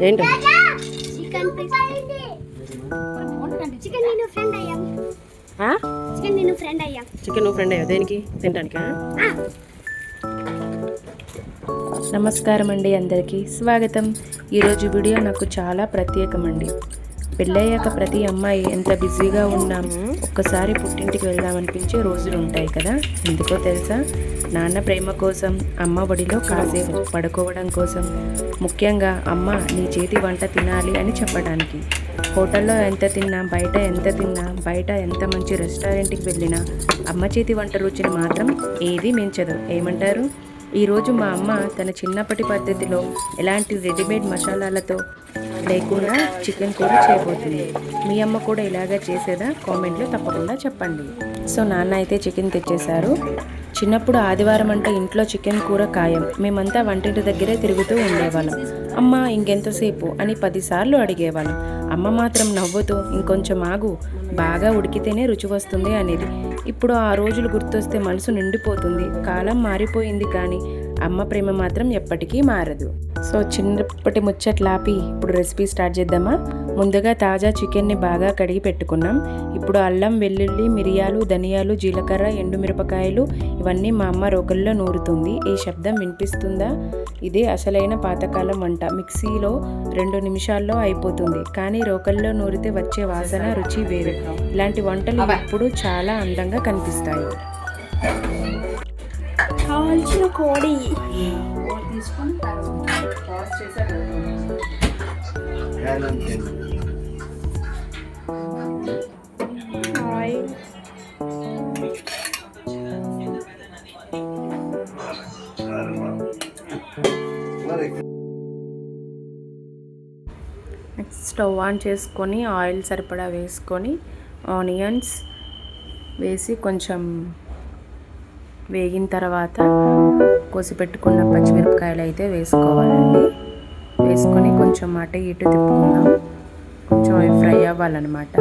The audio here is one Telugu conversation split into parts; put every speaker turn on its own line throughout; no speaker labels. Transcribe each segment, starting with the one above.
ఏంటి చికెన్ నువ్వు ఫ్రెండ్ అయ్యా దేనికి తినడానికా? నమస్కారం అండి, అందరికీ స్వాగతం. ఈరోజు వీడియో నాకు చాలా ప్రత్యేకమండి. పెళ్ళయ్యాక ప్రతి అమ్మాయి ఎంత బిజీగా ఉన్నామో ఒక్కసారి పుట్టింటికి వెళ్దామనిపించే రోజులు ఉంటాయి కదా. ఎందుకో తెలుసా? నాన్న ప్రేమ కోసం, అమ్మ ఒడిలో కాసేపు పడుకోవడం కోసం, ముఖ్యంగా అమ్మ నీ చేతి వంట తినాలి అని చెప్పడానికి. హోటల్లో ఎంత తిన్నా, బయట ఎంత మంచి రెస్టారెంట్కి వెళ్ళినా అమ్మ చేతి వంట రుచిని మాత్రం ఏది మించదు. ఏమంటారు? ఈరోజు మా అమ్మ తన చిన్నప్పటి పద్ధతిలో ఎలాంటి రెడీమేడ్ మసాలాలతో లేకుండా చికెన్ కూర చేయబోతుంది. మీ అమ్మ కూడా ఇలాగా చేసేదా? కామెంట్లో తప్పకుండా చెప్పండి. సో నాన్న అయితే చికెన్ తెచ్చేశారు. చిన్నప్పుడు ఆదివారం అంటే ఇంట్లో చికెన్ కూర ఖాయం. మేమంతా వంటింటి దగ్గరే తిరుగుతూ ఉండేవాళ్ళం. అమ్మ ఇంకెంతసేపు అని 10 సార్లు అడిగేవాళ్ళం. అమ్మ మాత్రం నవ్వుతూ ఇంకొంచెం ఆగు, బాగా ఉడికితేనే రుచి వస్తుంది అనేది. ఇప్పుడు ఆ రోజులు గుర్తొస్తే మనసు నిండిపోతుంది. కాలం మారిపోయింది కానీ అమ్మ ప్రేమ మాత్రం ఎప్పటికీ మారదు. సో చిన్నప్పటి ముచ్చట్లాపి ఇప్పుడు రెసిపీ స్టార్ట్ చేద్దామా? ముందుగా తాజా చికెన్ని బాగా కడిగి పెట్టుకున్నాం. ఇప్పుడు అల్లం, వెల్లుల్లి, మిరియాలు, ధనియాలు, జీలకర్ర, ఎండుమిరపకాయలు ఇవన్నీ మా అమ్మ రోకల్లో నూరుతుంది. ఈ శబ్దం వినిపిస్తుందా? ఇదే అసలైన పాతకాలం వంట. మిక్సీలో 2 నిమిషాల్లో అయిపోతుంది, కానీ రోకల్లో నూరితే వచ్చే వాసన, రుచి వేరు. ఇలాంటి వంటలు ఇప్పుడు చాలా అందంగా కనిపిస్తాయి.
కాల్చిన కోడి
స్టవ్ ఆన్ చేసుకొని ఆయిల్ సరిపడా వేసుకొని ఆనియన్స్ వేసి కొంచెం వేగిన తర్వాత కోసిపెట్టుకున్న పచ్చిమిరపకాయలు అయితే వేసుకోవాలండి. వేసుకొని కొంచెం అటు ఇటు తిప్పుకుందాం. కొంచెం అవి ఫ్రై అవ్వాలన్నమాట.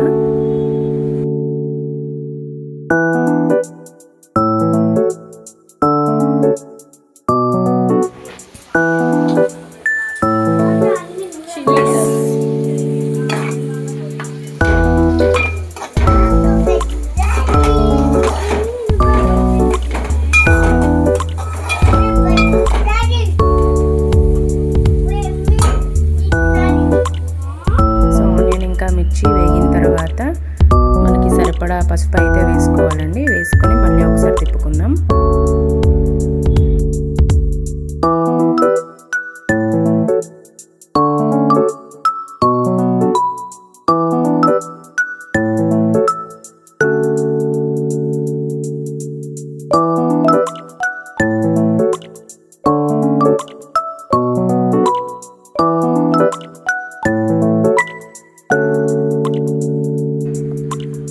మిర్చి వేగిన తర్వాత మనకి సరిపడా పసుపు అయితే వేసుకోవాలండి. వేసుకొని మళ్ళీ ఒకసారి తిప్పుకుందాం.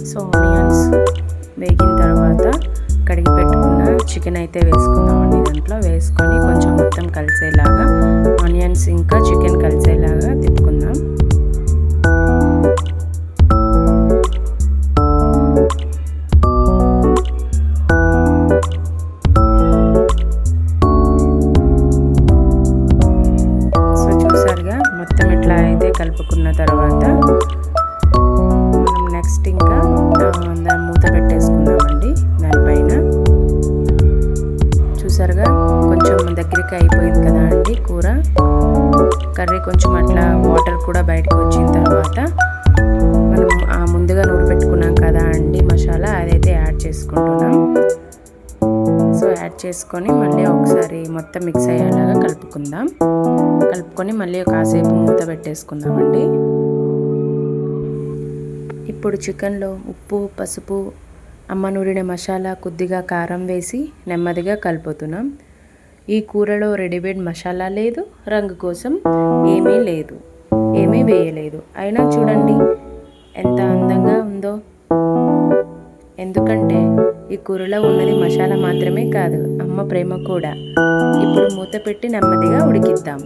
సో ఆనియన్స్ వేగిన తర్వాత కడిగి పెట్టుకున్న చికెన్ అయితే వేసుకుందామండి. దాంట్లో వేసుకొని కొంచెం మొత్తం కలిసేలాగా, ఆనియన్స్ ఇంకా చికెన్ కలిసేలాగా తిప్పుకుందాం. సో చూసారుగా, మొత్తం ఇట్లా అయితే కలుపుకున్న తర్వాత నెక్స్ట్ ఇంకా దాన్ని మూత పెట్టేసుకుందామండి. దానిపైన చూసారుగా కొంచెం దగ్గరికి అయిపోయింది కదా అండి కూర. కర్రీ కొంచెం అట్లా వాటర్ కూడా బయటకు వచ్చిన తర్వాత మనం ముందుగా నూరు పెట్టుకున్నాం కదా అండి మసాలా, అదైతే యాడ్ చేసుకుంటున్నాం. సో యాడ్ చేసుకొని మళ్ళీ ఒకసారి మొత్తం మిక్స్ అయ్యేలాగా కలుపుకుందాం. కలుపుకొని మళ్ళీ కాసేపు మూత పెట్టేసుకుందామండి. ఇప్పుడు చికెన్లో ఉప్పు, పసుపు, అమ్మ నూరిన మసాలా, కొద్దిగా కారం వేసి నెమ్మదిగా కలుపుతున్నాం. ఈ కూరలో రెడీమేడ్ మసాలా లేదు, రంగు కోసం ఏమీ వేయలేదు. అయినా చూడండి ఎంత అందంగా ఉందో. ఎందుకంటే ఈ కూరలో ఉన్నది మసాలా మాత్రమే కాదు, అమ్మ ప్రేమ కూడా. ఇప్పుడు మూత పెట్టి నెమ్మదిగా ఉడికిద్దాం.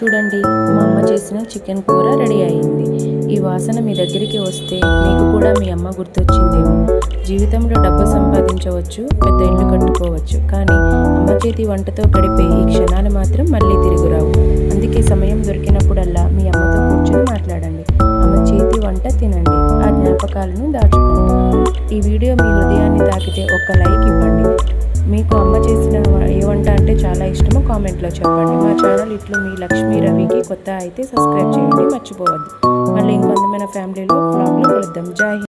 చూడండి, మా అమ్మ చేసిన చికెన్ కూర రెడీ అయింది. ఈ వాసన మీ దగ్గరికి వస్తే మీకు కూడా మీ అమ్మ గుర్తొచ్చిందేమో. జీవితంలో డబ్బు సంపాదించవచ్చు, పెద్ద ఇల్లు కట్టుకోవచ్చు, కానీ అమ్మ చేతి వంటతో గడిపే ఈ క్షణాలు మాత్రం మళ్ళీ తిరుగురావు. అందుకే సమయం దొరికినప్పుడల్లా మీ అమ్మతో కూర్చొని మాట్లాడండి. అమ్మ చేతి వంట తినండి, ఆ జ్ఞాపకాలను దాచుకోండి. ఈ వీడియో మీ హృదయాన్ని తాకితే ఒక్క లైక్ ఇవ్వండి. మీకు అమ్మ చేసిన ఏ వంట అంటే చాలా ఇష్టమో కామెంట్లో చెప్పండి. మా ఛానల్ ఇట్లు మీ లక్ష్మీ రవికి కొత్త అయితే సబ్స్క్రైబ్ చేయండి, మర్చిపోవద్దు. మళ్ళీ ఇంకొంతమైన ఫ్యామిలీలో వ్లాగ్లో కలుద్దాం. జై హింద్.